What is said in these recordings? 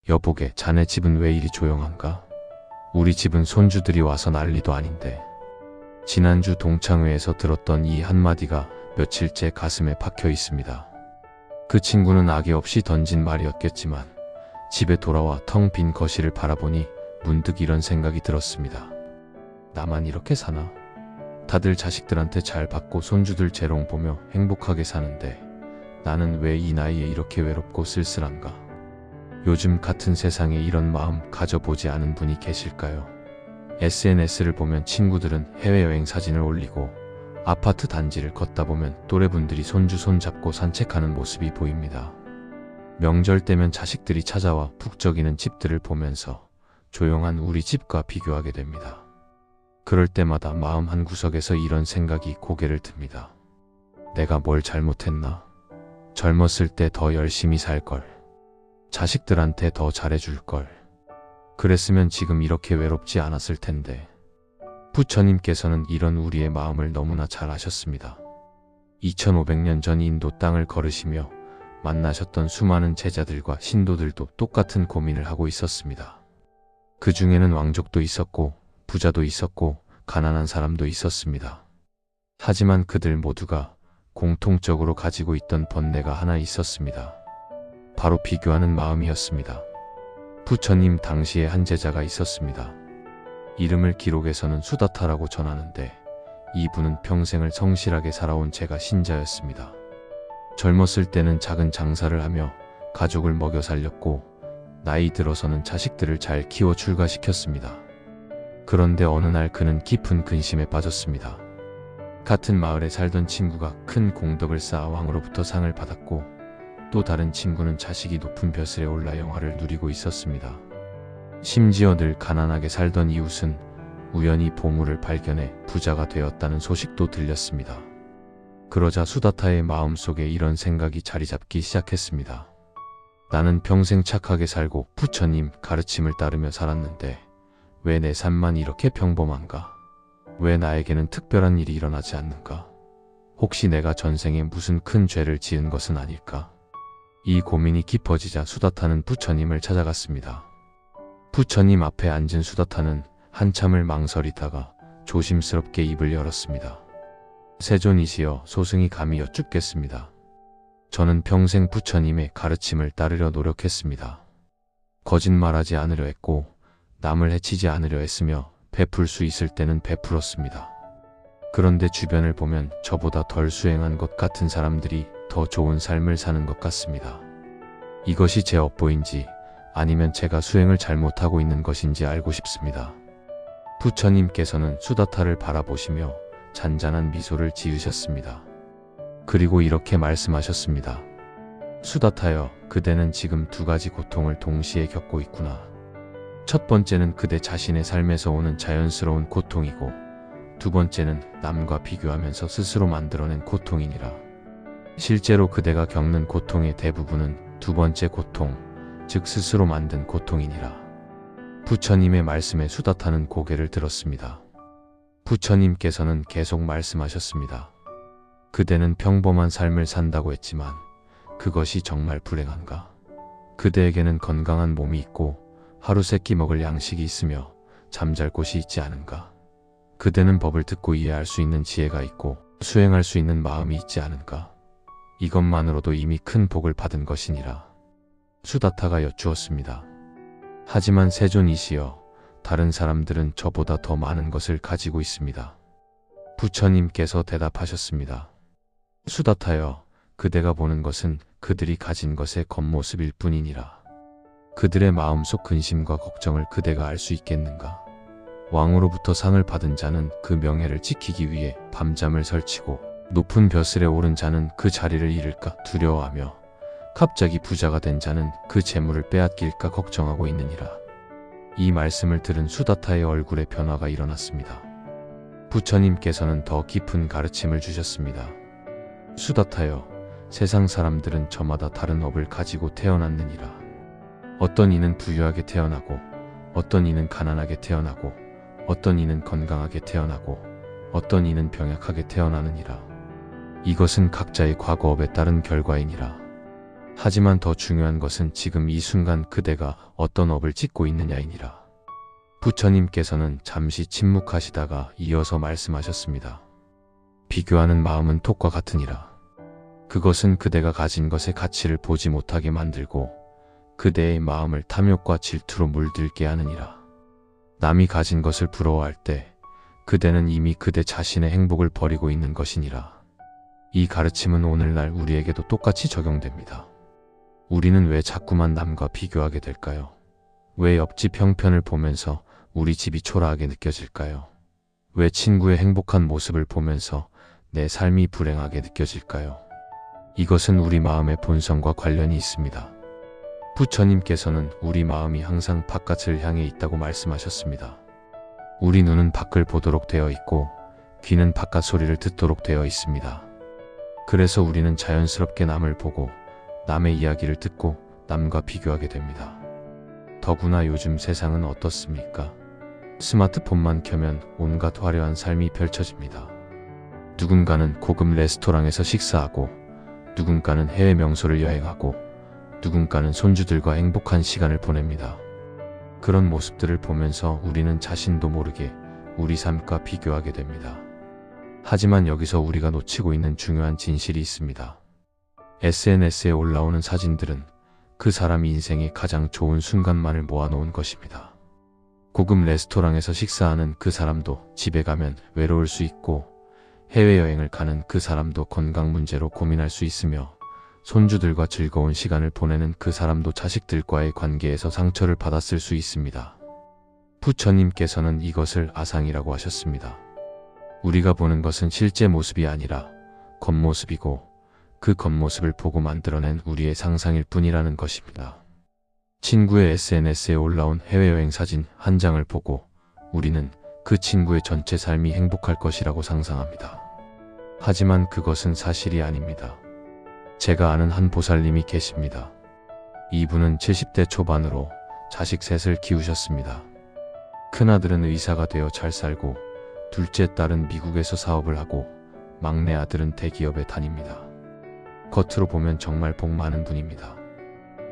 여보게, 자네 집은 왜 이리 조용한가? 우리 집은 손주들이 와서 난리도 아닌데. 지난주 동창회에서 들었던 이 한마디가 며칠째 가슴에 박혀 있습니다. 그 친구는 악의 없이 던진 말이었겠지만 집에 돌아와 텅 빈 거실을 바라보니 문득 이런 생각이 들었습니다. 나만 이렇게 사나? 다들 자식들한테 잘 받고 손주들 재롱 보며 행복하게 사는데 나는 왜 이 나이에 이렇게 외롭고 쓸쓸한가? 요즘 같은 세상에 이런 마음 가져보지 않은 분이 계실까요? SNS를 보면 친구들은 해외여행 사진을 올리고 아파트 단지를 걷다 보면 또래분들이 손주 손잡고 산책하는 모습이 보입니다. 명절 때면 자식들이 찾아와 북적이는 집들을 보면서 조용한 우리 집과 비교하게 됩니다. 그럴 때마다 마음 한구석에서 이런 생각이 고개를 듭니다. 내가 뭘 잘못했나? 젊었을 때 더 열심히 살걸. 자식들한테 더 잘해줄걸. 그랬으면 지금 이렇게 외롭지 않았을 텐데. 부처님께서는 이런 우리의 마음을 너무나 잘 아셨습니다. 2500년 전 인도 땅을 걸으시며 만나셨던 수많은 제자들과 신도들도 똑같은 고민을 하고 있었습니다. 그 중에는 왕족도 있었고 부자도 있었고 가난한 사람도 있었습니다. 하지만 그들 모두가 공통적으로 가지고 있던 번뇌가 하나 있었습니다. 바로 비교하는 마음이었습니다. 부처님 당시에 한 제자가 있었습니다. 이름을 기록에서는 수다타라고 전하는데 이분은 평생을 성실하게 살아온 제가 신자였습니다. 젊었을 때는 작은 장사를 하며 가족을 먹여 살렸고 나이 들어서는 자식들을 잘 키워 출가시켰습니다. 그런데 어느 날 그는 깊은 근심에 빠졌습니다. 같은 마을에 살던 친구가 큰 공덕을 쌓아 왕으로부터 상을 받았고 또 다른 친구는 자식이 높은 벼슬에 올라 영화를 누리고 있었습니다. 심지어 늘 가난하게 살던 이웃은 우연히 보물을 발견해 부자가 되었다는 소식도 들렸습니다. 그러자 수다타의 마음속에 이런 생각이 자리 잡기 시작했습니다. 나는 평생 착하게 살고 부처님 가르침을 따르며 살았는데 왜 내 삶만 이렇게 평범한가? 왜 나에게는 특별한 일이 일어나지 않는가? 혹시 내가 전생에 무슨 큰 죄를 지은 것은 아닐까? 이 고민이 깊어지자 수다타는 부처님을 찾아갔습니다. 부처님 앞에 앉은 수다타는 한참을 망설이다가 조심스럽게 입을 열었습니다. 세존이시여, 소승이 감히 여쭙겠습니다. 저는 평생 부처님의 가르침을 따르려 노력했습니다. 거짓말하지 않으려 했고 남을 해치지 않으려 했으며 베풀 수 있을 때는 베풀었습니다. 그런데 주변을 보면 저보다 덜 수행한 것 같은 사람들이 더 좋은 삶을 사는 것 같습니다. 이것이 제 업보인지 아니면 제가 수행을 잘못하고 있는 것인지 알고 싶습니다. 부처님께서는 수다타를 바라보시며 잔잔한 미소를 지으셨습니다. 그리고 이렇게 말씀하셨습니다. 수다타여, 그대는 지금 두 가지 고통을 동시에 겪고 있구나. 첫 번째는 그대 자신의 삶에서 오는 자연스러운 고통이고 두 번째는 남과 비교하면서 스스로 만들어낸 고통이니라. 실제로 그대가 겪는 고통의 대부분은 두 번째 고통, 즉 스스로 만든 고통이니라. 부처님의 말씀에 수다타는 고개를 들었습니다. 부처님께서는 계속 말씀하셨습니다. 그대는 평범한 삶을 산다고 했지만 그것이 정말 불행한가? 그대에게는 건강한 몸이 있고 하루 세 끼 먹을 양식이 있으며 잠잘 곳이 있지 않은가? 그대는 법을 듣고 이해할 수 있는 지혜가 있고 수행할 수 있는 마음이 있지 않은가? 이것만으로도 이미 큰 복을 받은 것이니라. 수다타가 여쭈었습니다. 하지만 세존이시여, 다른 사람들은 저보다 더 많은 것을 가지고 있습니다. 부처님께서 대답하셨습니다. 수다타여, 그대가 보는 것은 그들이 가진 것의 겉모습일 뿐이니라. 그들의 마음속 근심과 걱정을 그대가 알 수 있겠는가? 왕으로부터 상을 받은 자는 그 명예를 지키기 위해 밤잠을 설치고 높은 벼슬에 오른 자는 그 자리를 잃을까 두려워하며 갑자기 부자가 된 자는 그 재물을 빼앗길까 걱정하고 있느니라. 이 말씀을 들은 수다타의 얼굴에 변화가 일어났습니다. 부처님께서는 더 깊은 가르침을 주셨습니다. 수다타여, 세상 사람들은 저마다 다른 업을 가지고 태어났느니라. 어떤 이는 부유하게 태어나고 어떤 이는 가난하게 태어나고 어떤 이는 건강하게 태어나고 어떤 이는 병약하게 태어나느니라. 이것은 각자의 과거업에 따른 결과이니라. 하지만 더 중요한 것은 지금 이 순간 그대가 어떤 업을 짓고 있느냐이니라. 부처님께서는 잠시 침묵하시다가 이어서 말씀하셨습니다. 비교하는 마음은 톡과 같으니라. 그것은 그대가 가진 것의 가치를 보지 못하게 만들고 그대의 마음을 탐욕과 질투로 물들게 하느니라. 남이 가진 것을 부러워할 때 그대는 이미 그대 자신의 행복을 버리고 있는 것이니라. 이 가르침은 오늘날 우리에게도 똑같이 적용됩니다. 우리는 왜 자꾸만 남과 비교하게 될까요? 왜 옆집 형편을 보면서 우리 집이 초라하게 느껴질까요? 왜 친구의 행복한 모습을 보면서 내 삶이 불행하게 느껴질까요? 이것은 우리 마음의 본성과 관련이 있습니다. 부처님께서는 우리 마음이 항상 바깥을 향해 있다고 말씀하셨습니다. 우리 눈은 밖을 보도록 되어 있고 귀는 바깥 소리를 듣도록 되어 있습니다. 그래서 우리는 자연스럽게 남을 보고 남의 이야기를 듣고 남과 비교하게 됩니다. 더구나 요즘 세상은 어떻습니까? 스마트폰만 켜면 온갖 화려한 삶이 펼쳐집니다. 누군가는 고급 레스토랑에서 식사하고 누군가는 해외 명소를 여행하고 누군가는 손주들과 행복한 시간을 보냅니다. 그런 모습들을 보면서 우리는 자신도 모르게 우리 삶과 비교하게 됩니다. 하지만 여기서 우리가 놓치고 있는 중요한 진실이 있습니다. SNS에 올라오는 사진들은 그 사람 인생의 가장 좋은 순간만을 모아놓은 것입니다. 고급 레스토랑에서 식사하는 그 사람도 집에 가면 외로울 수 있고 해외여행을 가는 그 사람도 건강 문제로 고민할 수 있으며 손주들과 즐거운 시간을 보내는 그 사람도 자식들과의 관계에서 상처를 받았을 수 있습니다. 부처님께서는 이것을 아상이라고 하셨습니다. 우리가 보는 것은 실제 모습이 아니라 겉모습이고 그 겉모습을 보고 만들어낸 우리의 상상일 뿐이라는 것입니다. 친구의 SNS에 올라온 해외여행 사진 한 장을 보고 우리는 그 친구의 전체 삶이 행복할 것이라고 상상합니다. 하지만 그것은 사실이 아닙니다. 제가 아는 한 보살님이 계십니다. 이분은 70대 초반으로 자식 셋을 키우셨습니다. 큰아들은 의사가 되어 잘 살고 둘째 딸은 미국에서 사업을 하고 막내 아들은 대기업에 다닙니다. 겉으로 보면 정말 복 많은 분입니다.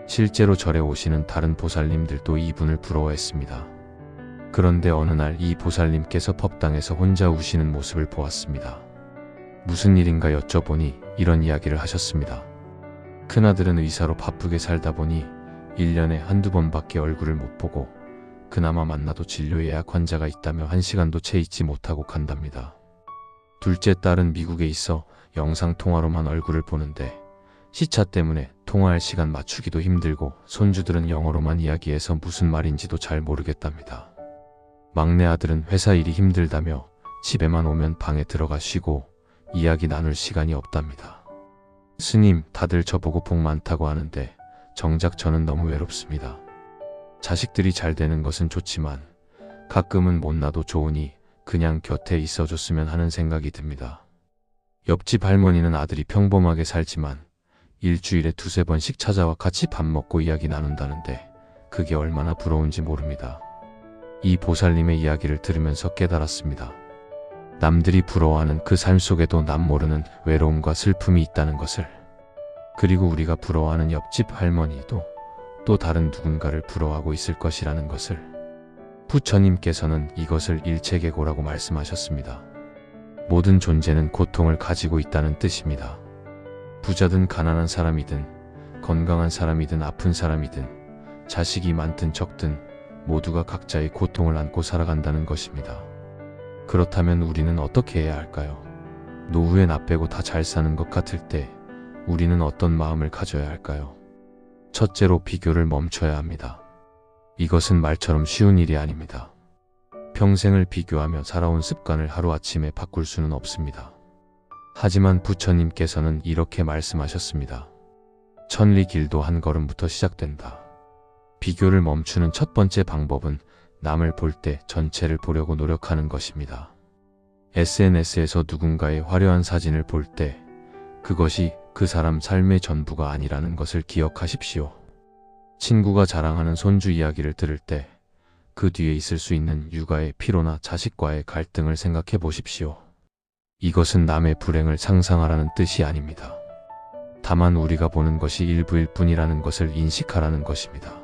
실제로 절에 오시는 다른 보살님들도 이분을 부러워했습니다. 그런데 어느 날 이 보살님께서 법당에서 혼자 우시는 모습을 보았습니다. 무슨 일인가 여쭤보니 이런 이야기를 하셨습니다. 큰아들은 의사로 바쁘게 살다 보니 1년에 한두 번밖에 얼굴을 못 보고 그나마 만나도 진료 예약 환자가 있다며 1시간도 채 있지 못하고 간답니다. 둘째 딸은 미국에 있어 영상통화로만 얼굴을 보는데 시차 때문에 통화할 시간 맞추기도 힘들고 손주들은 영어로만 이야기해서 무슨 말인지도 잘 모르겠답니다. 막내 아들은 회사 일이 힘들다며 집에만 오면 방에 들어가 쉬고 이야기 나눌 시간이 없답니다. 스님, 다들 저보고 복 많다고 하는데 정작 저는 너무 외롭습니다. 자식들이 잘 되는 것은 좋지만 가끔은 못나도 좋으니 그냥 곁에 있어줬으면 하는 생각이 듭니다. 옆집 할머니는 아들이 평범하게 살지만 일주일에 2~3번씩 찾아와 같이 밥 먹고 이야기 나눈다는데 그게 얼마나 부러운지 모릅니다. 이 보살님의 이야기를 들으면서 깨달았습니다. 남들이 부러워하는 그 삶 속에도 남 모르는 외로움과 슬픔이 있다는 것을. 그리고 우리가 부러워하는 옆집 할머니도 또 다른 누군가를 부러워하고 있을 것이라는 것을. 부처님께서는 이것을 일체계고라고 말씀하셨습니다. 모든 존재는 고통을 가지고 있다는 뜻입니다. 부자든 가난한 사람이든 건강한 사람이든 아픈 사람이든 자식이 많든 적든 모두가 각자의 고통을 안고 살아간다는 것입니다. 그렇다면 우리는 어떻게 해야 할까요? 노후에 나 빼고 다 잘 사는 것 같을 때 우리는 어떤 마음을 가져야 할까요? 첫째로 비교를 멈춰야 합니다. 이것은 말처럼 쉬운 일이 아닙니다. 평생을 비교하며 살아온 습관을 하루아침에 바꿀 수는 없습니다. 하지만 부처님께서는 이렇게 말씀하셨습니다. 천리 길도 한 걸음부터 시작된다. 비교를 멈추는 첫 번째 방법은 남을 볼 때 전체를 보려고 노력하는 것입니다. SNS에서 누군가의 화려한 사진을 볼 때 그것이 그 사람 삶의 전부가 아니라는 것을 기억하십시오. 친구가 자랑하는 손주 이야기를 들을 때 그 뒤에 있을 수 있는 육아의 피로나 자식과의 갈등을 생각해 보십시오. 이것은 남의 불행을 상상하라는 뜻이 아닙니다. 다만 우리가 보는 것이 일부일 뿐이라는 것을 인식하라는 것입니다.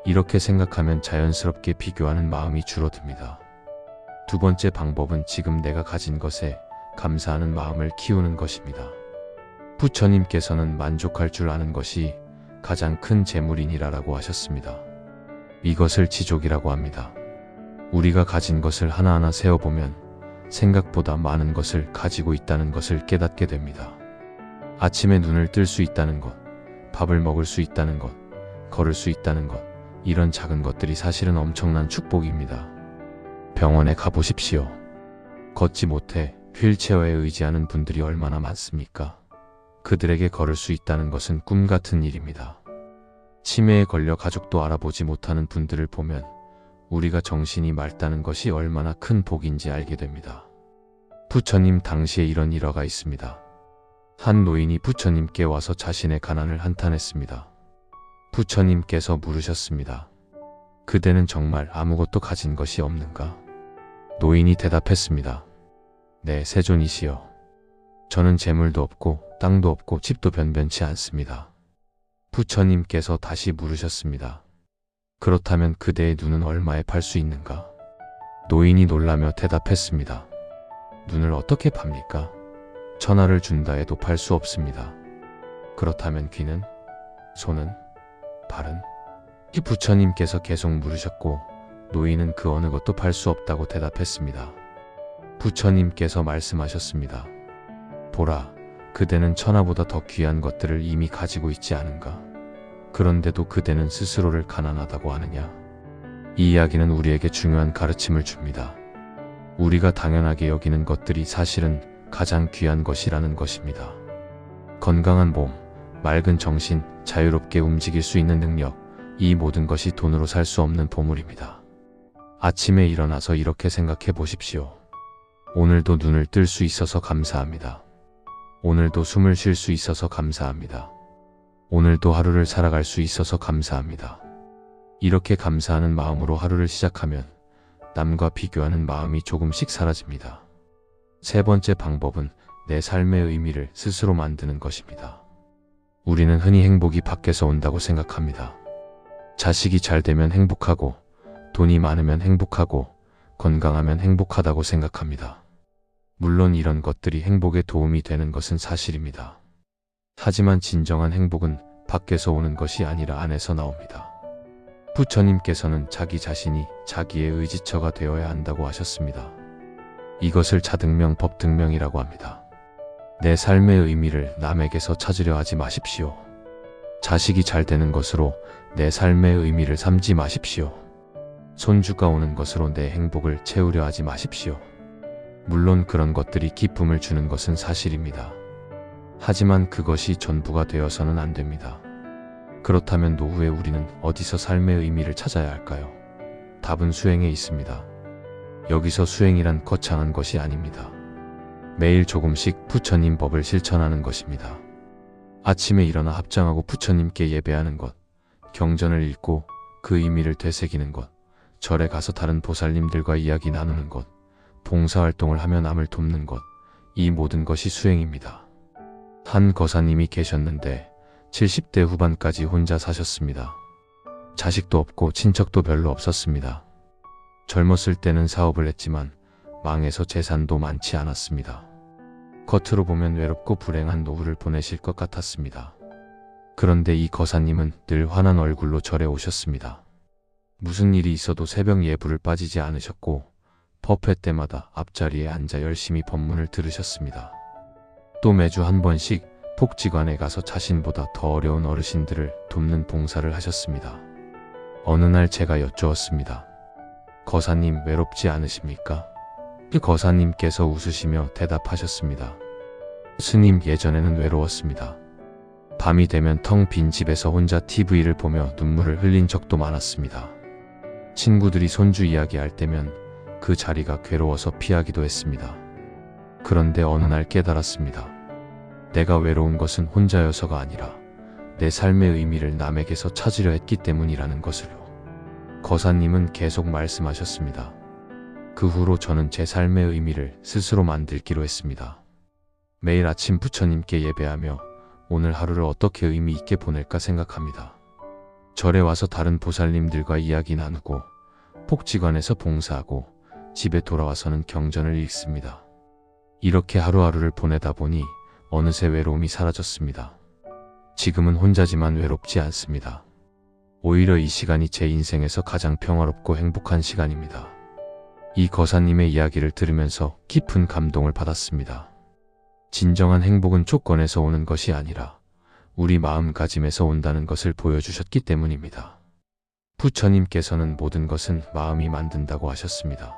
이렇게 생각하면 자연스럽게 비교하는 마음이 줄어듭니다. 두 번째 방법은 지금 내가 가진 것에 감사하는 마음을 키우는 것입니다. 부처님께서는 만족할 줄 아는 것이 가장 큰 재물이니라라고 하셨습니다. 이것을 지족이라고 합니다. 우리가 가진 것을 하나하나 세어보면 생각보다 많은 것을 가지고 있다는 것을 깨닫게 됩니다. 아침에 눈을 뜰 수 있다는 것, 밥을 먹을 수 있다는 것, 걸을 수 있다는 것, 이런 작은 것들이 사실은 엄청난 축복입니다. 병원에 가보십시오. 걷지 못해 휠체어에 의지하는 분들이 얼마나 많습니까? 그들에게 걸을 수 있다는 것은 꿈 같은 일입니다. 치매에 걸려 가족도 알아보지 못하는 분들을 보면 우리가 정신이 맑다는 것이 얼마나 큰 복인지 알게 됩니다. 부처님 당시에 이런 일화가 있습니다. 한 노인이 부처님께 와서 자신의 가난을 한탄했습니다. 부처님께서 물으셨습니다. 그대는 정말 아무것도 가진 것이 없는가? 노인이 대답했습니다. 네, 세존이시여. 저는 재물도 없고 땅도 없고 집도 변변치 않습니다. 부처님께서 다시 물으셨습니다. 그렇다면 그대의 눈은 얼마에 팔 수 있는가? 노인이 놀라며 대답했습니다. 눈을 어떻게 팝니까? 천하를 준다 해도 팔 수 없습니다. 그렇다면 귀는? 손은? 발은? 이 부처님께서 계속 물으셨고 노인은 그 어느 것도 팔 수 없다고 대답했습니다. 부처님께서 말씀하셨습니다. 보라, 그대는 천하보다 더 귀한 것들을 이미 가지고 있지 않은가? 그런데도 그대는 스스로를 가난하다고 하느냐? 이 이야기는 우리에게 중요한 가르침을 줍니다. 우리가 당연하게 여기는 것들이 사실은 가장 귀한 것이라는 것입니다. 건강한 몸, 맑은 정신, 자유롭게 움직일 수 있는 능력, 이 모든 것이 돈으로 살 수 없는 보물입니다. 아침에 일어나서 이렇게 생각해 보십시오. 오늘도 눈을 뜰 수 있어서 감사합니다. 오늘도 숨을 쉴 수 있어서 감사합니다. 오늘도 하루를 살아갈 수 있어서 감사합니다. 이렇게 감사하는 마음으로 하루를 시작하면 남과 비교하는 마음이 조금씩 사라집니다. 세 번째 방법은 내 삶의 의미를 스스로 만드는 것입니다. 우리는 흔히 행복이 밖에서 온다고 생각합니다. 자식이 잘 되면 행복하고, 돈이 많으면 행복하고, 건강하면 행복하다고 생각합니다. 물론 이런 것들이 행복에 도움이 되는 것은 사실입니다. 하지만 진정한 행복은 밖에서 오는 것이 아니라 안에서 나옵니다. 부처님께서는 자기 자신이 자기의 의지처가 되어야 한다고 하셨습니다. 이것을 자등명, 법등명이라고 합니다. 내 삶의 의미를 남에게서 찾으려 하지 마십시오. 자식이 잘 되는 것으로 내 삶의 의미를 삼지 마십시오. 손주가 오는 것으로 내 행복을 채우려 하지 마십시오. 물론 그런 것들이 기쁨을 주는 것은 사실입니다. 하지만 그것이 전부가 되어서는 안 됩니다. 그렇다면 노후에 우리는 어디서 삶의 의미를 찾아야 할까요? 답은 수행에 있습니다. 여기서 수행이란 거창한 것이 아닙니다. 매일 조금씩 부처님 법을 실천하는 것입니다. 아침에 일어나 합장하고 부처님께 예배하는 것, 경전을 읽고 그 의미를 되새기는 것, 절에 가서 다른 보살님들과 이야기 나누는 것, 봉사활동을 하며 남을 돕는 것, 이 모든 것이 수행입니다. 한 거사님이 계셨는데 70대 후반까지 혼자 사셨습니다. 자식도 없고 친척도 별로 없었습니다. 젊었을 때는 사업을 했지만 망해서 재산도 많지 않았습니다. 겉으로 보면 외롭고 불행한 노후를 보내실 것 같았습니다. 그런데 이 거사님은 늘 환한 얼굴로 절에 오셨습니다. 무슨 일이 있어도 새벽 예불을 빠지지 않으셨고 법회 때마다 앞자리에 앉아 열심히 법문을 들으셨습니다. 또 매주 한 번씩 복지관에 가서 자신보다 더 어려운 어르신들을 돕는 봉사를 하셨습니다. 어느 날 제가 여쭈었습니다. 거사님 외롭지 않으십니까? 그 거사님께서 웃으시며 대답하셨습니다. 스님, 예전에는 외로웠습니다. 밤이 되면 텅 빈 집에서 혼자 TV를 보며 눈물을 흘린 적도 많았습니다. 친구들이 손주 이야기할 때면 그 자리가 괴로워서 피하기도 했습니다. 그런데 어느 날 깨달았습니다. 내가 외로운 것은 혼자여서가 아니라 내 삶의 의미를 남에게서 찾으려 했기 때문이라는 것을요. 거사님은 계속 말씀하셨습니다. 그 후로 저는 제 삶의 의미를 스스로 만들기로 했습니다. 매일 아침 부처님께 예배하며 오늘 하루를 어떻게 의미 있게 보낼까 생각합니다. 절에 와서 다른 보살님들과 이야기 나누고 복지관에서 봉사하고 집에 돌아와서는 경전을 읽습니다. 이렇게 하루하루를 보내다 보니 어느새 외로움이 사라졌습니다. 지금은 혼자지만 외롭지 않습니다. 오히려 이 시간이 제 인생에서 가장 평화롭고 행복한 시간입니다. 이 거사님의 이야기를 들으면서 깊은 감동을 받았습니다. 진정한 행복은 조건에서 오는 것이 아니라 우리 마음가짐에서 온다는 것을 보여주셨기 때문입니다. 부처님께서는 모든 것은 마음이 만든다고 하셨습니다.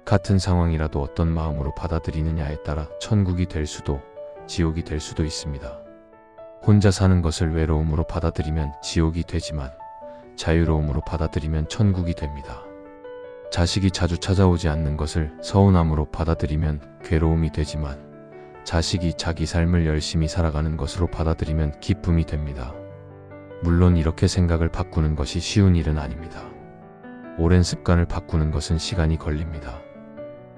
같은 상황이라도 어떤 마음으로 받아들이느냐에 따라 천국이 될 수도 지옥이 될 수도 있습니다. 혼자 사는 것을 외로움으로 받아들이면 지옥이 되지만 자유로움으로 받아들이면 천국이 됩니다. 자식이 자주 찾아오지 않는 것을 서운함으로 받아들이면 괴로움이 되지만 자식이 자기 삶을 열심히 살아가는 것으로 받아들이면 기쁨이 됩니다. 물론 이렇게 생각을 바꾸는 것이 쉬운 일은 아닙니다. 오랜 습관을 바꾸는 것은 시간이 걸립니다.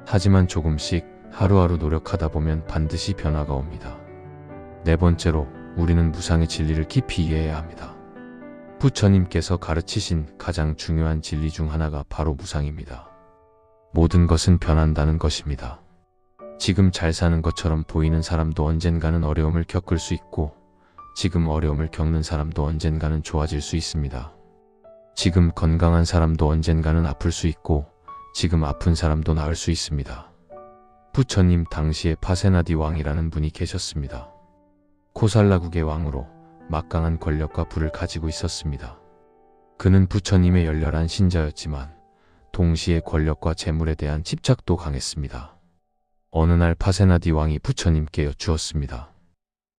하지만 조금씩 하루하루 노력하다 보면 반드시 변화가 옵니다. 네 번째로 우리는 무상의 진리를 깊이 이해해야 합니다. 부처님께서 가르치신 가장 중요한 진리 중 하나가 바로 무상입니다. 모든 것은 변한다는 것입니다. 지금 잘 사는 것처럼 보이는 사람도 언젠가는 어려움을 겪을 수 있고 지금 어려움을 겪는 사람도 언젠가는 좋아질 수 있습니다. 지금 건강한 사람도 언젠가는 아플 수 있고 지금 아픈 사람도 나을 수 있습니다. 부처님 당시에 파세나디 왕이라는 분이 계셨습니다. 코살라국의 왕으로 막강한 권력과 부를 가지고 있었습니다. 그는 부처님의 열렬한 신자였지만 동시에 권력과 재물에 대한 집착도 강했습니다. 어느 날 파세나디 왕이 부처님께 여쭈었습니다.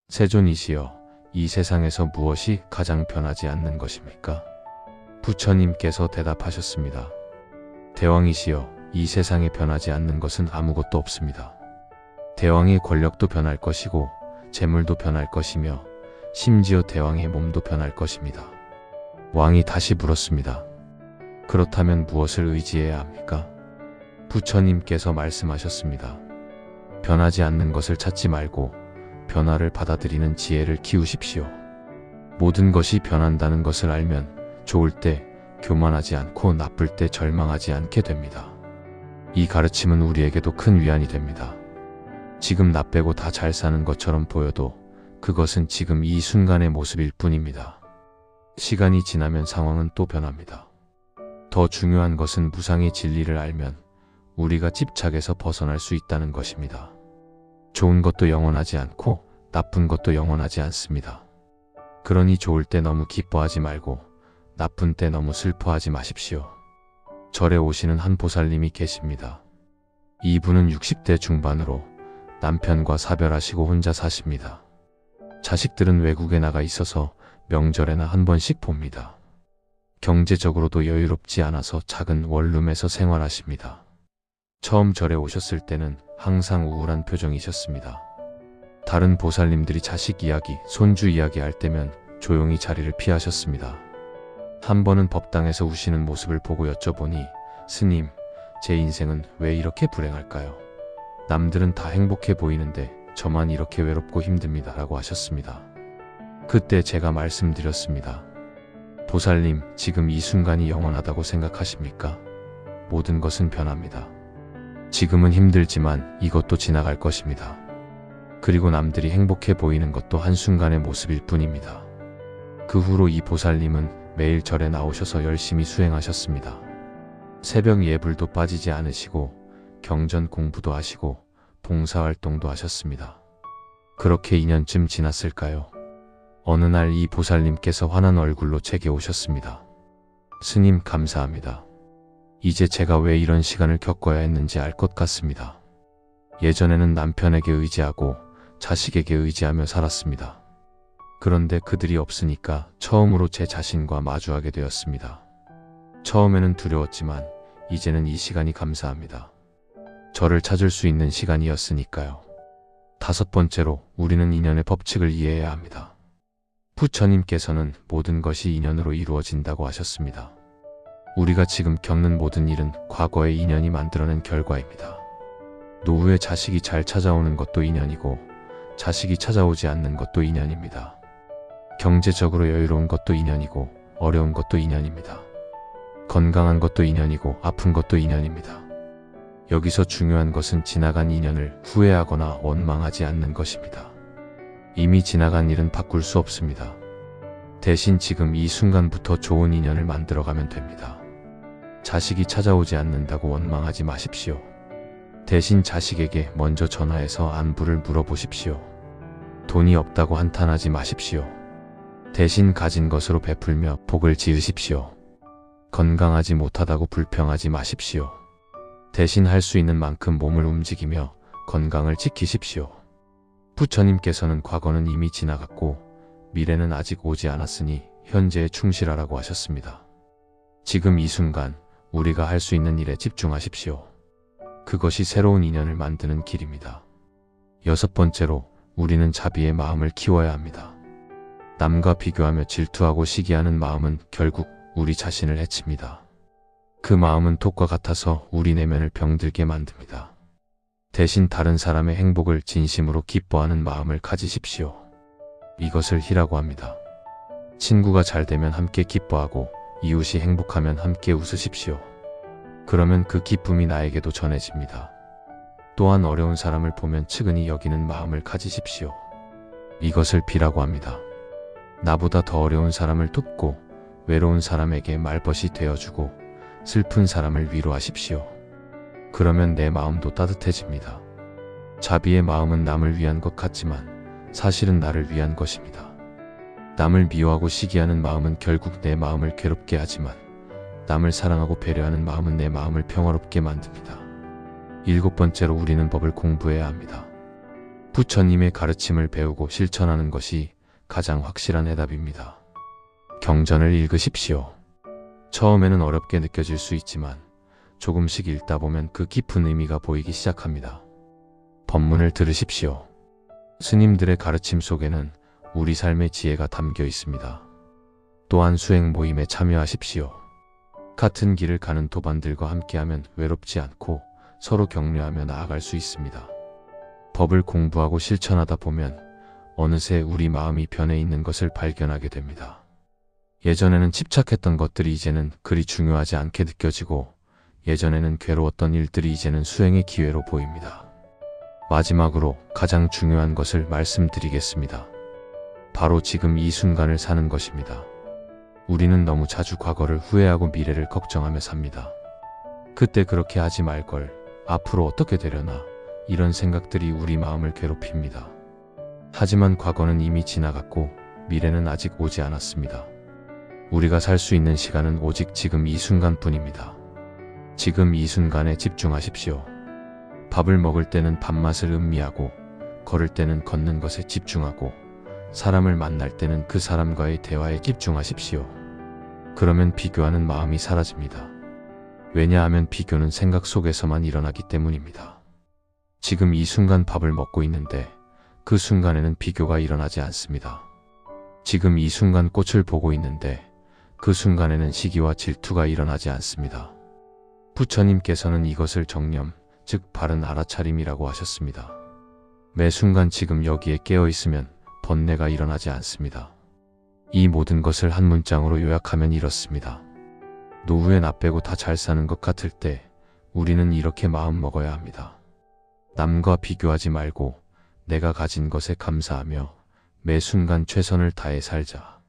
세존이시여, 이 세상에서 무엇이 가장 변하지 않는 것입니까? 부처님께서 대답하셨습니다. 대왕이시여, 이 세상에 변하지 않는 것은 아무것도 없습니다. 대왕의 권력도 변할 것이고 재물도 변할 것이며 심지어 대왕의 몸도 변할 것입니다. 왕이 다시 물었습니다. 그렇다면 무엇을 의지해야 합니까? 부처님께서 말씀하셨습니다. 변하지 않는 것을 찾지 말고 변화를 받아들이는 지혜를 키우십시오. 모든 것이 변한다는 것을 알면 좋을 때 교만하지 않고 나쁠 때 절망하지 않게 됩니다. 이 가르침은 우리에게도 큰 위안이 됩니다. 지금 나 빼고 다 잘 사는 것처럼 보여도 그것은 지금 이 순간의 모습일 뿐입니다. 시간이 지나면 상황은 또 변합니다. 더 중요한 것은 무상의 진리를 알면 우리가 집착에서 벗어날 수 있다는 것입니다. 좋은 것도 영원하지 않고 나쁜 것도 영원하지 않습니다. 그러니 좋을 때 너무 기뻐하지 말고 나쁜 때 너무 슬퍼하지 마십시오. 절에 오시는 한 보살님이 계십니다. 이분은 60대 중반으로 남편과 사별하시고 혼자 사십니다. 자식들은 외국에 나가 있어서 명절에나 한 번씩 봅니다. 경제적으로도 여유롭지 않아서 작은 원룸에서 생활하십니다. 처음 절에 오셨을 때는 항상 우울한 표정이셨습니다. 다른 보살님들이 자식 이야기, 손주 이야기 할 때면 조용히 자리를 피하셨습니다. 한 번은 법당에서 우시는 모습을 보고 여쭤보니 스님, 제 인생은 왜 이렇게 불행할까요? 남들은 다 행복해 보이는데 저만 이렇게 외롭고 힘듭니다 라고 하셨습니다. 그때 제가 말씀드렸습니다. 보살님, 지금 이 순간이 영원하다고 생각하십니까? 모든 것은 변합니다. 지금은 힘들지만 이것도 지나갈 것입니다. 그리고 남들이 행복해 보이는 것도 한순간의 모습일 뿐입니다. 그 후로 이 보살님은 매일 절에 나오셔서 열심히 수행하셨습니다. 새벽 예불도 빠지지 않으시고 경전 공부도 하시고 봉사활동도 하셨습니다. 그렇게 2년쯤 지났을까요? 어느 날 이 보살님께서 환한 얼굴로 제게 오셨습니다. 스님, 감사합니다. 이제 제가 왜 이런 시간을 겪어야 했는지 알 것 같습니다. 예전에는 남편에게 의지하고 자식에게 의지하며 살았습니다. 그런데 그들이 없으니까 처음으로 제 자신과 마주하게 되었습니다. 처음에는 두려웠지만 이제는 이 시간이 감사합니다. 저를 찾을 수 있는 시간이었으니까요. 5번째로 우리는 인연의 법칙을 이해해야 합니다. 부처님께서는 모든 것이 인연으로 이루어진다고 하셨습니다. 우리가 지금 겪는 모든 일은 과거의 인연이 만들어낸 결과입니다. 노후에 자식이 잘 찾아오는 것도 인연이고 자식이 찾아오지 않는 것도 인연입니다. 경제적으로 여유로운 것도 인연이고 어려운 것도 인연입니다. 건강한 것도 인연이고 아픈 것도 인연입니다. 여기서 중요한 것은 지나간 인연을 후회하거나 원망하지 않는 것입니다. 이미 지나간 일은 바꿀 수 없습니다. 대신 지금 이 순간부터 좋은 인연을 만들어가면 됩니다. 자식이 찾아오지 않는다고 원망하지 마십시오. 대신 자식에게 먼저 전화해서 안부를 물어보십시오. 돈이 없다고 한탄하지 마십시오. 대신 가진 것으로 베풀며 복을 지으십시오. 건강하지 못하다고 불평하지 마십시오. 대신 할 수 있는 만큼 몸을 움직이며 건강을 지키십시오. 부처님께서는 과거는 이미 지나갔고 미래는 아직 오지 않았으니 현재에 충실하라고 하셨습니다. 지금 이 순간 우리가 할 수 있는 일에 집중하십시오. 그것이 새로운 인연을 만드는 길입니다. 6번째로 우리는 자비의 마음을 키워야 합니다. 남과 비교하며 질투하고 시기하는 마음은 결국 우리 자신을 해칩니다. 그 마음은 독과 같아서 우리 내면을 병들게 만듭니다. 대신 다른 사람의 행복을 진심으로 기뻐하는 마음을 가지십시오. 이것을 희라고 합니다. 친구가 잘 되면 함께 기뻐하고 이웃이 행복하면 함께 웃으십시오. 그러면 그 기쁨이 나에게도 전해집니다. 또한 어려운 사람을 보면 측은히 여기는 마음을 가지십시오. 이것을 비라고 합니다. 나보다 더 어려운 사람을 돕고 외로운 사람에게 말벗이 되어주고 슬픈 사람을 위로하십시오. 그러면 내 마음도 따뜻해집니다. 자비의 마음은 남을 위한 것 같지만 사실은 나를 위한 것입니다. 남을 미워하고 시기하는 마음은 결국 내 마음을 괴롭게 하지만 남을 사랑하고 배려하는 마음은 내 마음을 평화롭게 만듭니다. 7번째로 우리는 법을 공부해야 합니다. 부처님의 가르침을 배우고 실천하는 것이 가장 확실한 해답입니다. 경전을 읽으십시오. 처음에는 어렵게 느껴질 수 있지만 조금씩 읽다 보면 그 깊은 의미가 보이기 시작합니다. 법문을 들으십시오. 스님들의 가르침 속에는 우리 삶의 지혜가 담겨 있습니다. 또한 수행 모임에 참여하십시오. 같은 길을 가는 도반들과 함께하면 외롭지 않고 서로 격려하며 나아갈 수 있습니다. 법을 공부하고 실천하다 보면 어느새 우리 마음이 변해 있는 것을 발견하게 됩니다. 예전에는 집착했던 것들이 이제는 그리 중요하지 않게 느껴지고 예전에는 괴로웠던 일들이 이제는 수행의 기회로 보입니다. 마지막으로 가장 중요한 것을 말씀드리겠습니다. 바로 지금 이 순간을 사는 것입니다. 우리는 너무 자주 과거를 후회하고 미래를 걱정하며 삽니다. 그때 그렇게 하지 말걸, 앞으로 어떻게 되려나, 이런 생각들이 우리 마음을 괴롭힙니다. 하지만 과거는 이미 지나갔고 미래는 아직 오지 않았습니다. 우리가 살 수 있는 시간은 오직 지금 이 순간뿐입니다. 지금 이 순간에 집중하십시오. 밥을 먹을 때는 밥맛을 음미하고, 걸을 때는 걷는 것에 집중하고, 사람을 만날 때는 그 사람과의 대화에 집중하십시오. 그러면 비교하는 마음이 사라집니다. 왜냐하면 비교는 생각 속에서만 일어나기 때문입니다. 지금 이 순간 밥을 먹고 있는데 그 순간에는 비교가 일어나지 않습니다. 지금 이 순간 꽃을 보고 있는데 그 순간에는 시기와 질투가 일어나지 않습니다. 부처님께서는 이것을 정념, 즉 바른 알아차림이라고 하셨습니다. 매 순간 지금 여기에 깨어 있으면 번뇌가 일어나지 않습니다. 이 모든 것을 한 문장으로 요약하면 이렇습니다. 노후에 나 빼고 다 잘 사는 것 같을 때 우리는 이렇게 마음 먹어야 합니다. 남과 비교하지 말고 내가 가진 것에 감사하며 매 순간 최선을 다해 살자.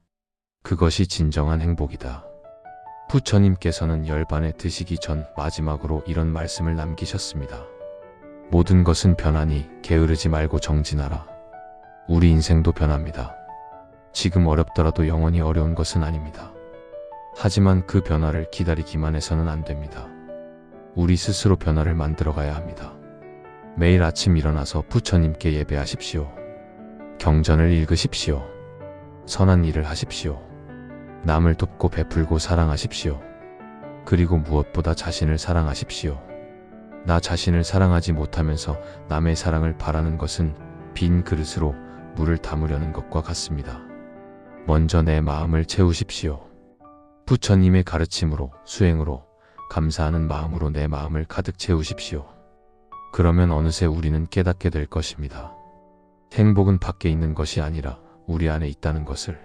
그것이 진정한 행복이다. 부처님께서는 열반에 드시기 전 마지막으로 이런 말씀을 남기셨습니다. 모든 것은 변하니 게으르지 말고 정진하라. 우리 인생도 변합니다. 지금 어렵더라도 영원히 어려운 것은 아닙니다. 하지만 그 변화를 기다리기만 해서는 안 됩니다. 우리 스스로 변화를 만들어 가야 합니다. 매일 아침 일어나서 부처님께 예배하십시오. 경전을 읽으십시오. 선한 일을 하십시오. 남을 돕고 베풀고 사랑하십시오. 그리고 무엇보다 자신을 사랑하십시오. 나 자신을 사랑하지 못하면서 남의 사랑을 바라는 것은 빈 그릇으로 물을 담으려는 것과 같습니다. 먼저 내 마음을 채우십시오. 부처님의 가르침으로, 수행으로, 감사하는 마음으로 내 마음을 가득 채우십시오. 그러면 어느새 우리는 깨닫게 될 것입니다. 행복은 밖에 있는 것이 아니라 우리 안에 있다는 것을,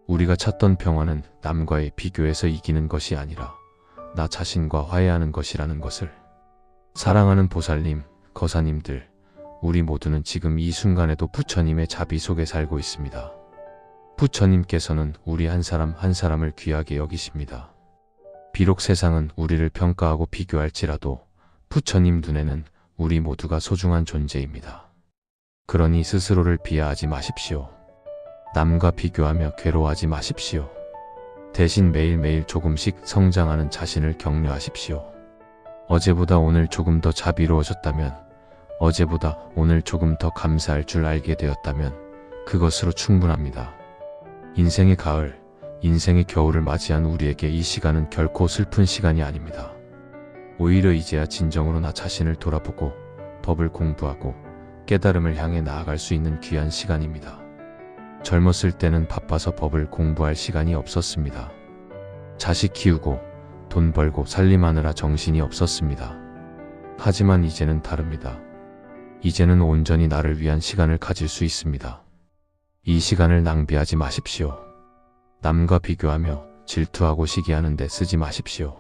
우리가 찾던 평화는 남과의 비교에서 이기는 것이 아니라 나 자신과 화해하는 것이라는 것을. 사랑하는 보살님, 거사님들, 우리 모두는 지금 이 순간에도 부처님의 자비 속에 살고 있습니다. 부처님께서는 우리 한 사람 한 사람을 귀하게 여기십니다. 비록 세상은 우리를 평가하고 비교할지라도 부처님 눈에는 우리 모두가 소중한 존재입니다. 그러니 스스로를 비하하지 마십시오. 남과 비교하며 괴로워하지 마십시오. 대신 매일매일 조금씩 성장하는 자신을 격려하십시오. 어제보다 오늘 조금 더 자비로워졌다면, 어제보다 오늘 조금 더 감사할 줄 알게 되었다면 그것으로 충분합니다. 인생의 가을, 인생의 겨울을 맞이한 우리에게 이 시간은 결코 슬픈 시간이 아닙니다. 오히려 이제야 진정으로 나 자신을 돌아보고 법을 공부하고 깨달음을 향해 나아갈 수 있는 귀한 시간입니다. 젊었을 때는 바빠서 법을 공부할 시간이 없었습니다. 자식 키우고 돈 벌고 살림하느라 정신이 없었습니다. 하지만 이제는 다릅니다. 이제는 온전히 나를 위한 시간을 가질 수 있습니다. 이 시간을 낭비하지 마십시오. 남과 비교하며 질투하고 시기하는 데 쓰지 마십시오.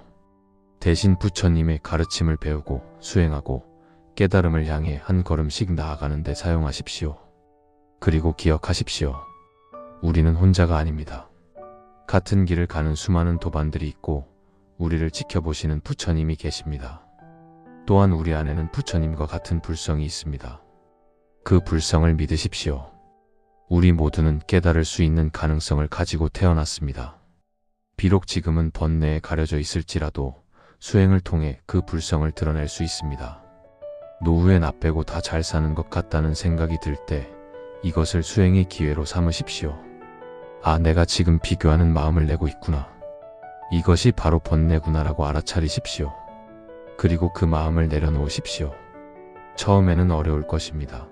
대신 부처님의 가르침을 배우고 수행하고 깨달음을 향해 한 걸음씩 나아가는 데 사용하십시오. 그리고 기억하십시오. 우리는 혼자가 아닙니다. 같은 길을 가는 수많은 도반들이 있고 우리를 지켜보시는 부처님이 계십니다. 또한 우리 안에는 부처님과 같은 불성이 있습니다. 그 불성을 믿으십시오. 우리 모두는 깨달을 수 있는 가능성을 가지고 태어났습니다. 비록 지금은 번뇌에 가려져 있을지라도 수행을 통해 그 불성을 드러낼 수 있습니다. 노후에 나 빼고 다 잘 사는 것 같다는 생각이 들 때 이것을 수행의 기회로 삼으십시오. 아, 내가 지금 비교하는 마음을 내고 있구나. 이것이 바로 번뇌구나라고 알아차리십시오. 그리고 그 마음을 내려놓으십시오. 처음에는 어려울 것입니다.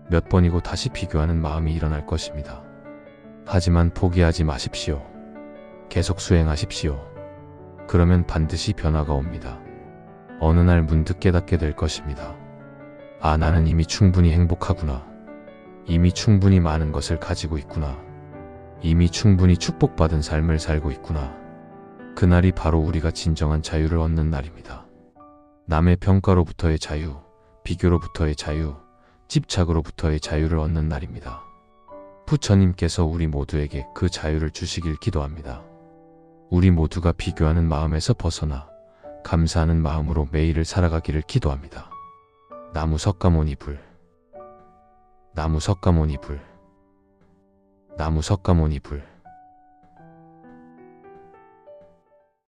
몇 번이고 다시 비교하는 마음이 일어날 것입니다. 하지만 포기하지 마십시오. 계속 수행하십시오. 그러면 반드시 변화가 옵니다. 어느 날 문득 깨닫게 될 것입니다. 아, 나는 이미 충분히 행복하구나. 이미 충분히 많은 것을 가지고 있구나. 이미 충분히 축복받은 삶을 살고 있구나. 그날이 바로 우리가 진정한 자유를 얻는 날입니다. 남의 평가로부터의 자유, 비교로부터의 자유, 집착으로부터의 자유를 얻는 날입니다. 부처님께서 우리 모두에게 그 자유를 주시길 기도합니다. 우리 모두가 비교하는 마음에서 벗어나 감사하는 마음으로 매일을 살아가기를 기도합니다. 나무 석가모니 불, 나무 석가모니 불, 나무 석가모니 불.